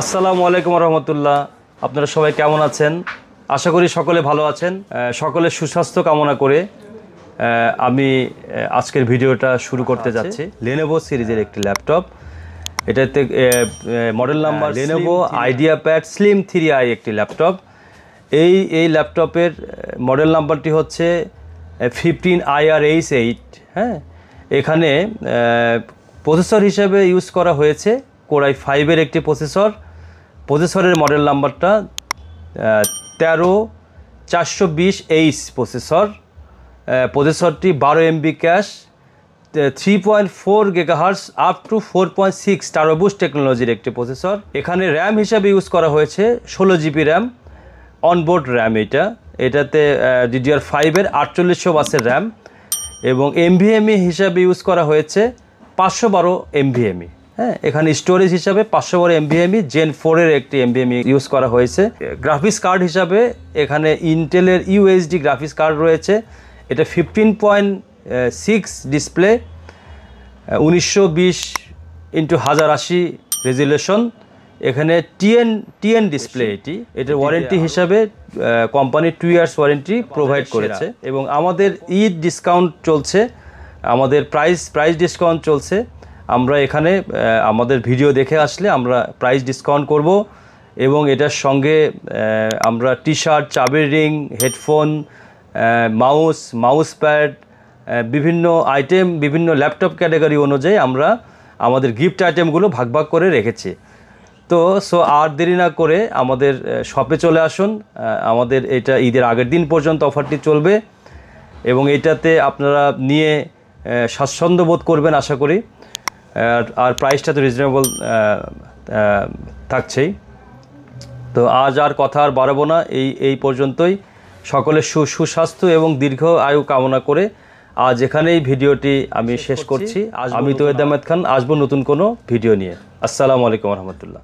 আসসালামু আলাইকুম রহমতুল্লাহ। আপনারা সবাই কেমন আছেন? আশা করি সকলে ভালো আছেন। সকলের সুস্বাস্থ্য কামনা করে আমি আজকের ভিডিওটা শুরু করতে যাচ্ছি। Lenovo সিরিজের একটি ল্যাপটপ, এটাতে model number Lenovo IdeaPad Slim 3i একটি ল্যাপটপ। এই ল্যাপটপের মডেল নাম্বারটি হচ্ছে 15IRH8। হ্যাঁ, এখানে প্রসেসর হিসেবে ইউজ করা হয়েছে Core i5-এর একটি প্রসেসরের মডেল নাম্বারটা 13420H প্রসেসরটি 12 MB cash, 3.4 GHz up to 4.6 turbo boost টেকনোলজির একটি প্রসেসর। এখানে র্যাম হিসাবে ইউজ করা হয়েছে 16 GB র্যাম, অনবোর্ড র্যাম। এটাতে DDR5-এর 4800 বাসের র্যাম এবং NVMe হিসাবে ইউজ করা হয়েছে 512 NVMe। হ্যাঁ, এখানে স্টোরেজ হিসাবে 512 NVMe Gen 4-এর একটি NVMe ইউজ করা হয়েছে। গ্রাফিক্স কার্ড হিসাবে এখানে ইন্টেলের UHD গ্রাফিক্স কার্ড রয়েছে। এটা 15.6 ডিসপ্লে, 1920x1080 রেজুলেশন। এখানে TN ডিসপ্লে। এটার ওয়ারেন্টি হিসাবে কোম্পানি 2 ইয়ার্স ওয়ারেন্টি প্রোভাইড করেছে এবং আমাদের ঈদ ডিসকাউন্ট চলছে, আমাদের প্রাইস ডিসকাউন্ট চলছে। আমরা এখানে আমাদের ভিডিও দেখে আসলে আমরা প্রাইস ডিসকাউন্ট করব এবং এটার সঙ্গে আমরা টি-শার্ট, চাবির রিং, হেডফোন, মাউস প্যাড, বিভিন্ন আইটেম, বিভিন্ন ল্যাপটপ ক্যাটাগরি অনুযায়ী আমরা আমাদের গিফট আইটেমগুলো ভাগ করে রেখেছি। তো আর দেরি না করে আমাদের শপে চলে আসুন। আমাদের এটা ঈদের আগের দিন পর্যন্ত অফারটি চলবে এবং এটাতে আপনারা নিয়ে স্বাচ্ছন্দ্য বোধ করবেন আশা করি। আর প্রাইসটা তো রিজনেবল থাকছেই। তো আজ আর কথা আর বাড়াবো না, এই পর্যন্তই। সকলের সুস্বাস্থ্য এবং দীর্ঘ আয়ু কামনা করে আজ এখানেই ভিডিওটি আমি শেষ করছি। আমি তৌহিদ আহমেদ খান, আসবো নতুন কোনো ভিডিও নিয়ে। আসসালামু আলাইকুম রহমতুল্লাহ।